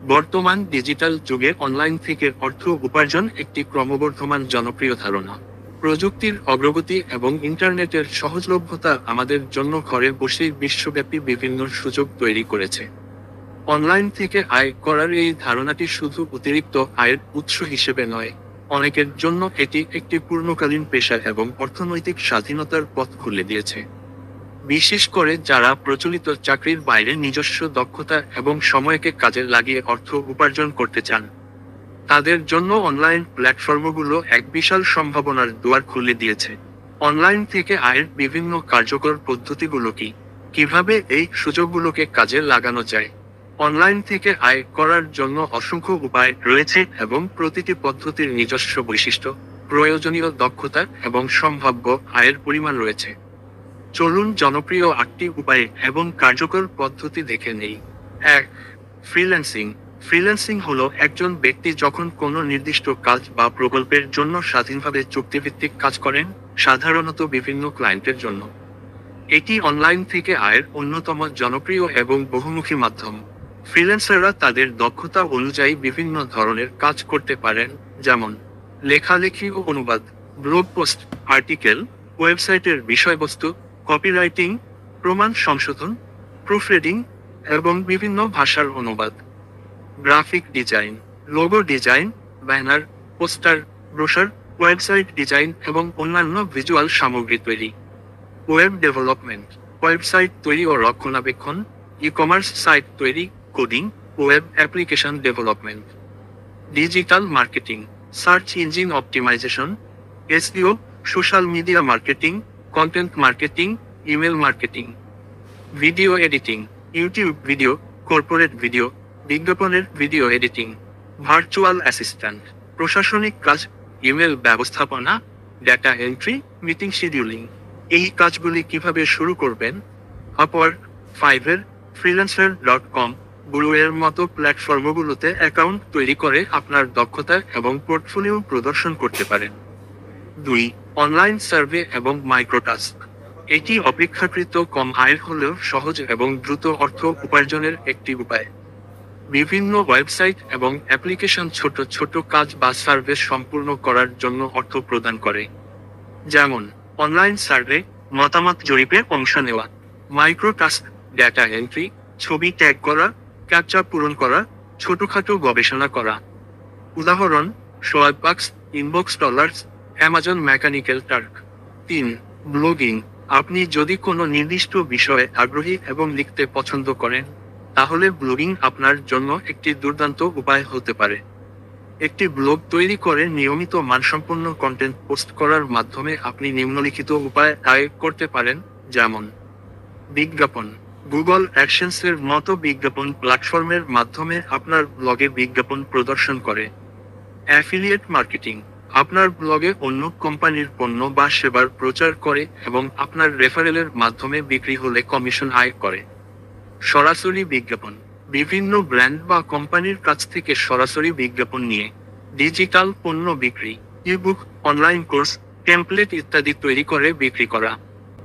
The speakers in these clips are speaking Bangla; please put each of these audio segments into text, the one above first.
বর্তমান ডিজিটাল যুগে অনলাইন থেকে অর্থ উপার্জন একটি ক্রমবর্ধমান জনপ্রিয় ধারণা। প্রযুক্তির অগ্রগতি এবং ইন্টারনেটের সহজলভ্যতা আমাদের জন্য ঘরে বসেই বিশ্বব্যাপী বিভিন্ন সুযোগ তৈরি করেছে। অনলাইন থেকে আয় করার এই ধারণাটি শুধু অতিরিক্ত আয়ের উৎস হিসেবে নয়, অনেকের জন্য এটি একটি পূর্ণকালীন পেশা এবং অর্থনৈতিক স্বাধীনতার পথ খুলে দিয়েছে। বিশেষ করে যারা প্রচলিত চাকরির বাইরে নিজস্ব দক্ষতা এবং সময়কে কাজে লাগিয়ে অর্থ উপার্জন করতে চান, তাদের জন্য অনলাইন প্ল্যাটফর্মগুলো এক বিশাল সম্ভাবনার দুয়ার খুলে দিয়েছে। অনলাইন থেকে আয়ের বিভিন্ন কার্যকর পদ্ধতিগুলো কি, কিভাবে এই সুযোগগুলোকে কাজে লাগানো যায়? অনলাইন থেকে আয় করার জন্য অসংখ্য উপায় রয়েছে এবং প্রতিটি পদ্ধতির নিজস্ব বৈশিষ্ট্য, প্রয়োজনীয় দক্ষতা এবং সম্ভাব্য আয়ের পরিমাণ রয়েছে। চলুন জনপ্রিয় 8টি উপায় এবং কার্যকর পদ্ধতি দেখে নেই। 1. ফ্রিল্যান্সিং। ফ্রিল্যান্সিং হলো একজন ব্যক্তি যখন কোনো নির্দিষ্ট কাজ বা প্রকল্পের জন্য স্বাধীনভাবে চুক্তিভিত্তিক কাজ করেন, সাধারণত বিভিন্ন ক্লায়েন্টের জন্য। এটি অনলাইন থেকে আয়ের অন্যতম জনপ্রিয় এবং বহুমুখী মাধ্যম। ফ্রিল্যান্সাররা তাদের দক্ষতা অনুযায়ী বিভিন্ন ধরনের কাজ করতে পারেন, যেমন লেখালেখি ও অনুবাদ, ব্লগ পোস্ট, আর্টিকেল, ওয়েবসাইটের বিষয়বস্তু, কপিরাইটিং, প্রমাণ সংশোধন, প্রুফরিডিং এবং বিভিন্ন ভাষার অনুবাদ। Graphic design, logo design, banner, poster, ব্রোশার, website design এবং অন্যান্য ভিজুয়াল সামগ্রী তৈরি। ওয়েব ডেভেলপমেন্ট, ওয়েবসাইট তৈরি ও রক্ষণাবেক্ষণ, ই কমার্স সাইট তৈরি, coding, web application development. Digital marketing, search engine optimisation, SEO, social media marketing, content marketing, email marketing. Video editing, YouTube video, corporate video, বিজ্ঞাপনের ভিডিও এডিটিং। ভার্চুয়াল অ্যাসিস্ট্যান্ট, প্রশাসনিক কাজ, ইমেল ব্যবস্থাপনা, ডেটা এন্ট্রি, মিটিং শিডিউলিং। এই কাজগুলি কিভাবে শুরু করবেন? আপওয়ার্ক, ফাইভার, ফ্রিল্যান্সার.com, গুগলের মতো প্ল্যাটফর্মগুলোতে অ্যাকাউন্ট তৈরি করে আপনার দক্ষতা এবং পোর্টফোলিও প্রদর্শন করতে পারেন। 2. অনলাইন সার্ভে এবং মাইক্রোটাস্ক। এটি অপেক্ষাকৃত কম আয়ের হলেও সহজ এবং দ্রুত অর্থ উপার্জনের একটি উপায়। বিভিন্ন ওয়েবসাইট এবং অ্যাপ্লিকেশন ছোট ছোট কাজ বা সার্ভে সম্পূর্ণ করার জন্য অর্থ প্রদান করে। যেমন অনলাইন সার্ভে, মতামত জরিপে অংশ নেওয়া। মাইক্রোটাস্ক, ডেটা এন্ট্রি, ছবি ট্যাগ করা, ক্যাপচা পূরণ করা, ছোটখাটো গবেষণা করা। উদাহরণ: সোয়াইপবাক্স, inbox dollars, Amazon mechanical টার্ক। 3. Blogging. আপনি যদি কোনো নির্দিষ্ট বিষয়ে আগ্রহী এবং লিখতে পছন্দ করেন, তাহলে ব্লগিং আপনার জন্য একটি দুর্দান্ত উপায় হতে পারে। একটি ব্লগ তৈরি করে নিয়মিত মানসম্পন্ন কন্টেন্ট পোস্ট করার মাধ্যমে আপনি নিম্নলিখিত উপায়ে আয় করতে পারেন, যেমন বিজ্ঞাপন। গুগল অ্যাডসেন্সের মতো বিজ্ঞাপন প্ল্যাটফর্মের মাধ্যমে আপনার ব্লগে বিজ্ঞাপন প্রদর্শন করে। Affiliate marketing. আপনার ব্লগে অন্য কোম্পানির পণ্য বা সেবার প্রচার করে এবং আপনার রেফারেলের মাধ্যমে বিক্রি হলে কমিশন আয় করে। সরাসরি বিজ্ঞাপন। বিভিন্ন ব্র্যান্ড বা কোম্পানির কাছ থেকে সরাসরি বিজ্ঞাপন নিয়ে ডিজিটাল পণ্য বিক্রি, ইবুক, অনলাইন কোর্স, টেমপ্লেট ইত্যাদি তৈরি করে বিক্রি করা।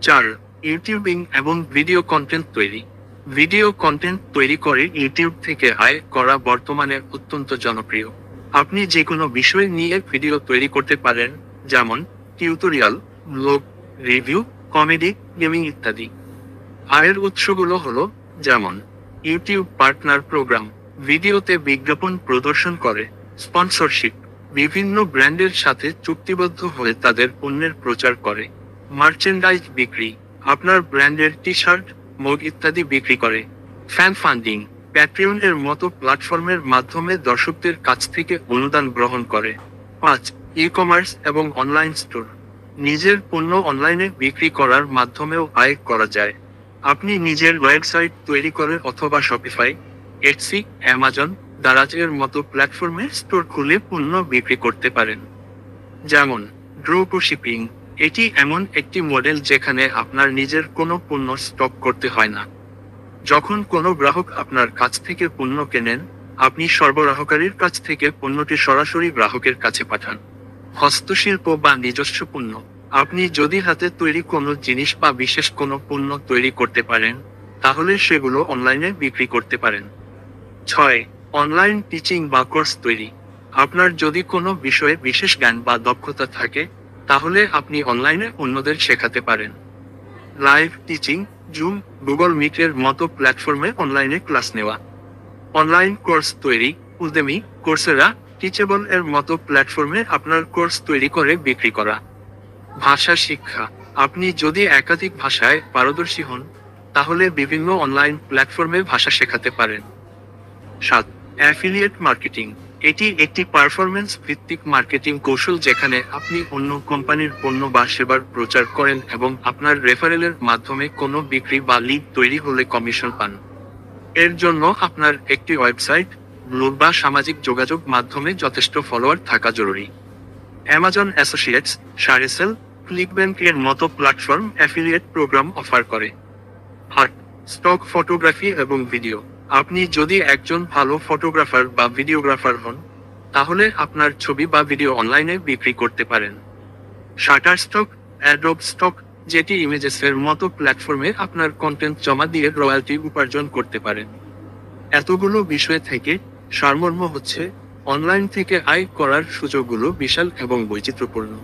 4. ইউটিউবিং এবং ভিডিও কন্টেন্ট তৈরি। ভিডিও কন্টেন্ট তৈরি করে ইউটিউব থেকে আয় করা বর্তমানে অত্যন্ত জনপ্রিয়। আপনি যে কোনো বিষয় নিয়ে ভিডিও তৈরি করতে পারেন, যেমন tutorial, blog, review, comedy, gaming ইত্যাদি। আয়ের উৎসগুলো হলো যেমন ইউটিউব পার্টনার প্রোগ্রাম, ভিডিওতে বিজ্ঞাপন প্রদর্শন করে। স্পন্সরশিপ, বিভিন্ন ব্র্যান্ডের সাথে চুক্তিবদ্ধ হয়ে তাদের পণ্যের প্রচার করে। মার্চেন্ডাইজ বিক্রি, আপনার ব্র্যান্ডের টি-শার্ট, মগ ইত্যাদি বিক্রি করে। ফ্যান ফান্ডিং, প্যাট্রিয়নের মতো প্ল্যাটফর্মের মাধ্যমে দর্শকদের কাছ থেকে অনুদান গ্রহণ করে। 5. ই কমার্স এবং অনলাইন স্টোর। নিজের পণ্য অনলাইনে বিক্রি করার মাধ্যমেও আয় করা যায়। আপনি নিজের ওয়েবসাইট তৈরি করে অথবা শপিফাই, এটসি, অ্যামাজন, দারাজের মতো প্ল্যাটফর্মে স্টোর খুলে পণ্য বিক্রি করতে পারেন। যেমন ড্রপ শিপিং। এটি এমন একটি মডেল যেখানে আপনার নিজের কোনো পণ্য স্টক করতে হয় না। যখন কোনো গ্রাহক আপনার কাছ থেকে পণ্য কেনেন, আপনি সরবরাহকারীর কাছ থেকে পণ্যটি সরাসরি গ্রাহকের কাছে পাঠান। হস্তশিল্প বা নিজস্ব পণ্য। আপনি যদি হাতে তৈরি কোনো জিনিস বা বিশেষ কোনো পণ্য তৈরি করতে পারেন, তাহলে সেগুলো অনলাইনে বিক্রি করতে পারেন। 6. অনলাইন টিচিং বা কোর্স তৈরি। আপনার যদি কোনো বিষয়ে বিশেষ জ্ঞান বা দক্ষতা থাকে, তাহলে আপনি অনলাইনে অন্যদের শেখাতে পারেন। লাইভ টিচিং, জুম, গুগল মিটের মতো প্ল্যাটফর্মে অনলাইনে ক্লাস নেওয়া। অনলাইন কোর্স তৈরি, উদেমি, কোর্সেরা, টিচেবল এর মতো প্ল্যাটফর্মে আপনার কোর্স তৈরি করে বিক্রি করা। ভাষা শিক্ষা। আপনি যদি একাধিক ভাষায় পারদর্শী হন, তাহলে বিভিন্ন অনলাইন প্ল্যাটফর্মে ভাষা শেখাতে পারেন। 7. Affiliate marketing. এটি একটি পারফরম্যান্স ভিত্তিক মার্কেটিং কৌশল যেখানে আপনি অন্য কোম্পানির পণ্য বা সেবার প্রচার করেন এবং আপনার রেফারেলের মাধ্যমে কোনো বিক্রি বা লিড তৈরি হলে কমিশন পান। এর জন্য আপনার একটি ওয়েবসাইট, ব্লগ বা সামাজিক যোগাযোগ মাধ্যমে যথেষ্ট ফলোয়ার থাকা জরুরি। অ্যামাজন অ্যাসোসিয়েটস, শারেসেল, ক্লিকব্যাংক এর মতো প্ল্যাটফর্ম অ্যাফিলিয়েট প্রোগ্রাম অফার করে। 8. স্টক ফটোগ্রাফি এবং ভিডিও। আপনি যদি একজন ভালো ফটোগ্রাফার বা ভিডিওগ্রাফার হন, তাহলে আপনার ছবি বা ভিডিও অনলাইনে বিক্রি করতে পারেন। শাটারস্টক, অ্যাডোব স্টক, যেটি ইমেজেসের মতো প্ল্যাটফর্মে আপনার কন্টেন্ট জমা দিয়ে রয়্যালটি উপার্জন করতে পারেন। এতগুলো বিষয় থেকে সারমর্ম হচ্ছে, অনলাইন থেকে আয় করার সুযোগগুলো বিশাল এবং বৈচিত্র্যপূর্ণ।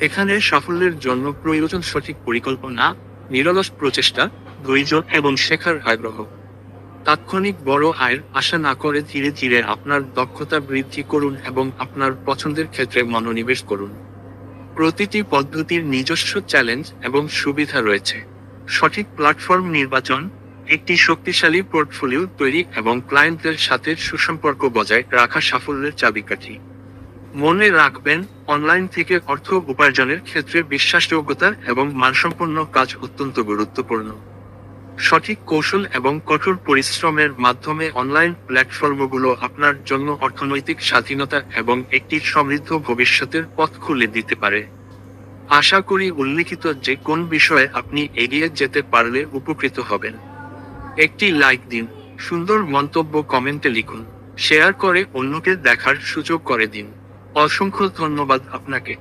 এখানে সাফল্যের জন্য প্রয়োজন সঠিক পরিকল্পনা, নিরলস প্রচেষ্টা, ধৈর্য এবং শেখার আগ্রহ। তাৎক্ষণিক বড় আয়ের আশা না করে ধীরে ধীরে আপনার দক্ষতা বৃদ্ধি করুন এবং আপনার পছন্দের ক্ষেত্রে মনোনিবেশ করুন। প্রতিটি পদ্ধতির নিজস্ব চ্যালেঞ্জ এবং সুবিধা রয়েছে। সঠিক প্ল্যাটফর্ম নির্বাচন, একটি শক্তিশালী পোর্টফোলিও তৈরি এবং ক্লায়েন্টদের সাথে সুসম্পর্ক বজায় রাখা সাফল্যের চাবিকাঠি। মনে রাখবেন, অনলাইন থেকে অর্থ উপার্জনের ক্ষেত্রে বিশ্বাসযোগ্যতা এবং মানসম্পন্ন কাজ অত্যন্ত গুরুত্বপূর্ণ। সঠিক কৌশল এবং কঠোর পরিশ্রমের মাধ্যমে অনলাইন প্ল্যাটফর্মগুলো আপনার জন্য অর্থনৈতিক স্বাধীনতা এবং একটি সমৃদ্ধ ভবিষ্যতের পথ খুলে দিতে পারে। আশা করি উল্লিখিত যে কোন বিষয়ে আপনি এগিয়ে যেতে পারলে উপকৃত হবেন। একটি লাইক দিন, সুন্দর মন্তব্য কমেন্টে লিখুন, শেয়ার করে অন্যকে দেখার সুযোগ করে দিন। অসংখ্য ধন্যবাদ আপনাকে।